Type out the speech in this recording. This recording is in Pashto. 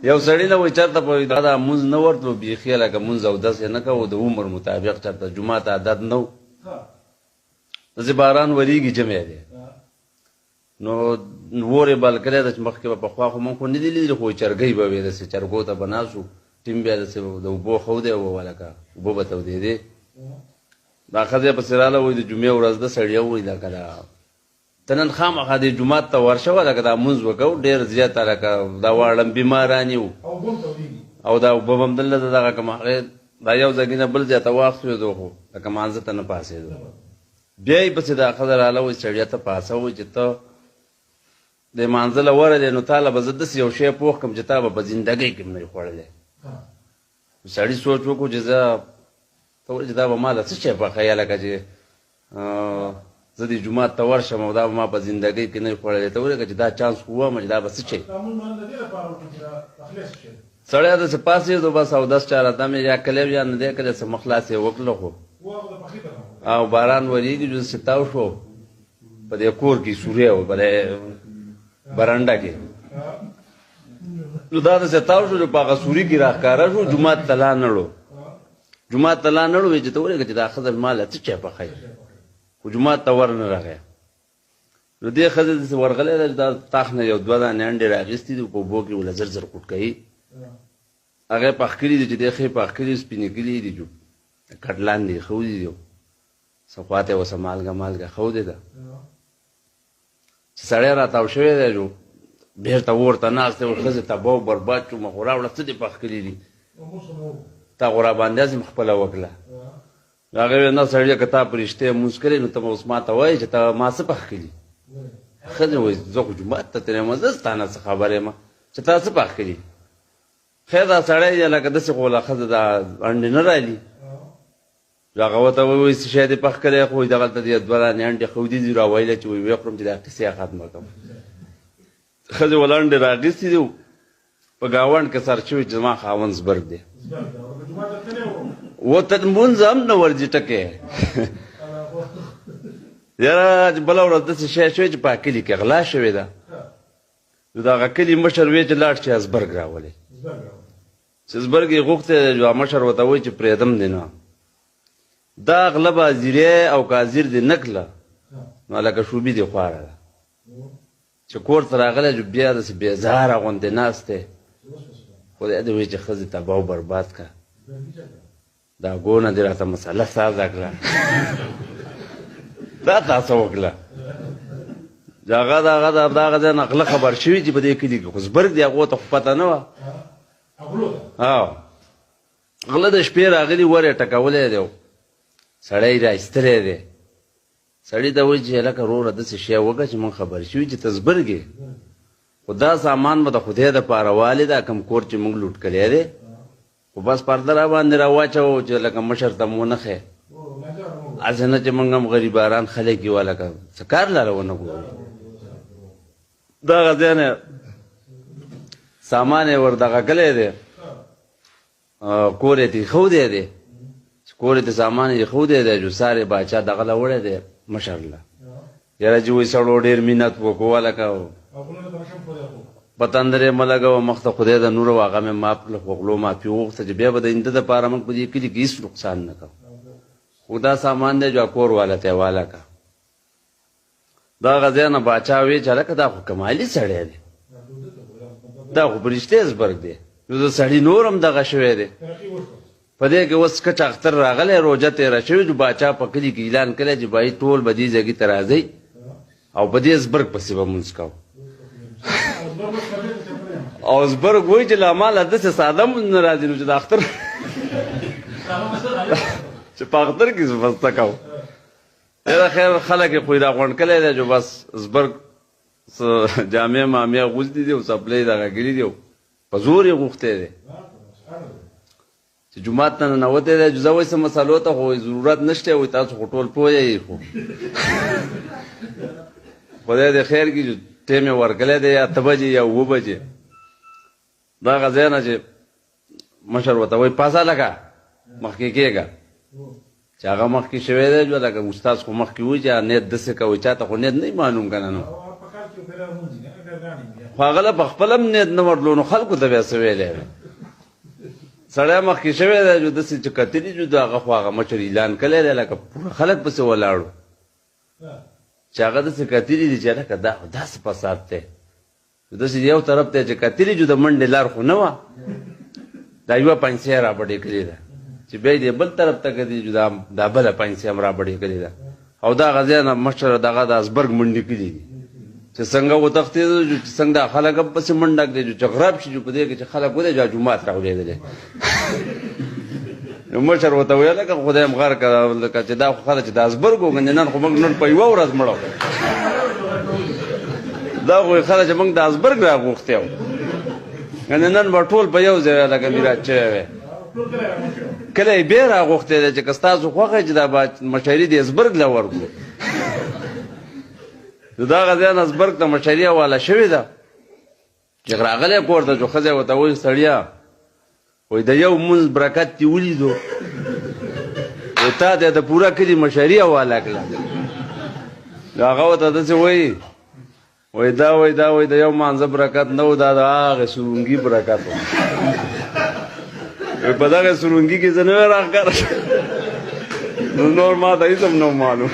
یو سړی نه وایي چېرته په دا مونځ نه ورتلو بیخي لکه مونځ او داسې نه کوو د عمر مطابق چېرته جومات عادت نه و داسې باران ورېږي جمع دی نو اور یې بل کړی ده چې مخکې به پخوا خو مونږ خو نه دي لیدلي خو چرګۍ به وې داسې چرګو ته به ناست وو ټیم بیا داسې د اوبو ښودی و لکه اوبه به تودېدې دا ښځه پسې راله وایي د جمعې ورځ ده سړیه وایي لکه دا ته نن خامخا دې جومات ته ورشه وه لکه دا مونځ وکړو ډېر زیاته لکه دا واړه بیماران یو او دا اوبه به هم دلته دغه کوم هغې دا یو ځای نه بل ځای ته واخلېدو خو لکه مانځه ته نه پاسېدو بیا یې پسې دا ښځه راله وایي سړیه ته پاسه وایي چې ته د مانځه له ورغلې نو تا له به زه داسې یو شی پوخ کړم چې تا به په زندګۍ کې هم نه وي خوړلی سړي سوچ وکړو چې زه ته وایي چې دا به ما له څه شی پخوي لکه چې زه دې جومات ته ورشم او دا به ما په زندګۍ کې نه وي خوړلی ته ولیکه چې دا چانس خو ووایم چې دا به څه شی سړی داسې پاڅېدو بس اودس چا راته مې یا کلی یا نه دی کلی څه مخلاص یې وکړله خو او باران ورېږي جو داسې تاو شو په دې کور کې سورې و بلې برنډه کې نو دا داسې تاو شو چې په هغه سوري کې راښکاره شو جومات ته لا نړو جومات ته لا نړو وایي چې ته ولیکه چې دا ښځه ما له څه شی پخوي خو جومات ته ور نه راغی نو دې ښځې داسې ورغلی ده چې دا تاخ نه یو دوه دانې انډې راخېستې دي په اوبو کې وله زر زر کوټ کوي هغه یې پخ کړي دي چې دې ښې پخ کړي سپینې کړي دي جو کټلان دي ښودي دي څه خواته یې اوسه مالګه مالګه ښودې ده چې سړی راتاو شوی دی جو بېرته اور ته ناست دی ښځې تباه و برباد شو مخ راوړه څه دې پخ کړي دي تا خو راباندې هسې خپله وکړه هغه ویل نه سړیه که تا په رښتیا مونځ کړی نو ته به اوس ما ته وایې چې ته ما څه پخ کړي ښځې وایي زه خو جومات ته تللی یم زه ستا نه څه خبر یم چې تا څه پخ کړي خیر دا سړی دی لکه داسې خو له ښځه دا انډې نه رالي هغه ورته وایي څه شی دې پخ کړی خو دغلته دې دوه دانې انډې ښودي دي راویله چې وایي ویې خورم چې دا قصې ختمه کړم ښځې ول انډې رااخېستي دي په ګاونډ کې سر شوي چې زما خاوند زبرګ دی ورته لمونځ هم نه ورځي ټکی یاره چې بله ورځ داسې شی شوی چې په کلي کې غلا شوې ده نو د هغه کلي مشر وی چې لاړ شي ازبرګ راولي چې زبرګ یې غوښتی دی مشر ورته وایي چې پرېږدم دې نه دا غله به ازیرې او که ازیر دې نه کړله نو لکه شوبي دې خواره ده چې کور ته راغلی جو بیا داسې بېزاره غوندې ناست دی خدای دې وایي چې ښځې تباه و برباد کړه دا ګونه دې راته مسله سازه کړه دا تاسو وکړه هغه د هغه ځای نه غله خبر شوي چې په دې کلي کې خو زبرګ دی هغو ته خو پته نه وه غله د شپې راغلي ور یې ټکولی دی سړی را ایستلی دی سړي ته وایي چې هلکه وروره داسې شی وکړه چې موږ خبر شوي چې ته زبرګ یې خو دا سامان به د خدای دپاره والې دا کوم کور چې موږ لوټ کړی دی خو بس پرده را باندې را واچوو چې لکه مشر ته مو نه ښی هسې نه چې موږ هم غریباران خلک یو لکه څه کار لاره ونه ګورو دغه ځای نه سامان یې ور دغه کلی دی کور یې ته ایښودی دی چې کور یې ته سامان یې ایښودی دی جو سار یې باچا دغه له وړی دی مشر له یاره چې وایي سړو ډېر مینت وکړو لکه په تندر یې مه لګوه مخ ته خدای د نور و هغه مې معاف کړه خو غلو معافي وغوښته چې بیا به د اینده دپاره موږ په دې کلي کې هېڅ نقصان نه کوو خو دا سامان دی جو کور والا ته یې واله کړه د هغه ځای نه باچا ویې چې هلکه دا خو کمالي سړی دی دا خو په رښتیا زبرګ دی نو د سړي نور هم دغه شوی دی په دې کې اوس کچ اختر راغلی روژه تېره شوې جو باچا په کلي کې اعلان کړی چې بهی ټول به دې ځایګي ته راځئ او په دې زبرګ پسې به مونځ کوو او زبرګ وایي چې له اماله داسې ساده مونځ نه راځي نو چې د اختر چې په اختر کې بسته کوو یاره خیر خلک یې خو یې راغونډ کلی دی جو بس زبرګ جامې مامې اغوستي دي او څپلۍ دغه ګري دي په زور یې غوښتی دی چې جومات ته ننوتی دی زه وایي څه مسلو ته خو ضرورت نشته وایي تاسو خو ټول پوه یې خو خدای دې خیر کړي ټیم یې ورکلی دی یا 8 بجې یا 9 بجې دغه ځای نه چې مشر ورته وایي پاسه لکه مخکې کېږه چې هغه مخکې شوی دی جو لکه استاد خو مخکې وایي چې نیت داسې کوئ چا ته خو نیت نه معلوم که نه نو خو هغه له په خپل هم نیت نه ورلو نو خلکو ته بیا څه ویلی سړی مخکې شوی دی جو داسې چې کتلي جو د هغه خو هغه مشر اعلان کلی دی لکه پوره خلک پسې ولاړو چې هغه داسې کتلي دي چې لکه دا خو داسې فساد دی داسې یو طرف ته چې کتلي جو د منډې لار خو نه وه دا یوه پنسۍ رابډې کړې ده چې بیا یې بل طرف ته کتلي جو دا بله پنسۍ هم رابډې کړې ده او دغه ځای نه مشر دغه د ازبرګ منډې کړي دي چې څنګه وتښتېدو چې څنګه دا خلک هم پسې منډه کړي چې غرب شي په دې کې چې خلک ودې جا جومات راولېدلې نو مشر ورته ویل لکه خدای هم غر کړه لکه چې دا خو خلک چې د ازبرګ وګڼې نن خو موږ نن په یوه ورځ مړو دا خو خلک چې موږ د ازبرګ راغوښتي وو یعنې نن به ټول په یو ځای لکه میراث شوی وی کله یې بیا راغوښتی دی چې که ستاسو خوښه چې دا مشري د ازبرګ له ورکړو نو دغه ځای نه ازبرګ ته مشري حواله شوې ده چې راغلی کور ته چې ښځی ورته وایي سړیه وایي د یو مونځ برکت دې ولیدو وایي تا ته د پوره کلي مشري حواله کړه نو هغه ورته داسې وایي وایي دا وایي د یو مانځه برکت نه و دا د هغې سرونګي برکت و وایي په دغې سرونګي کې زه نه وی راښکاره نو نور ما ته هېڅ هم نه معلوم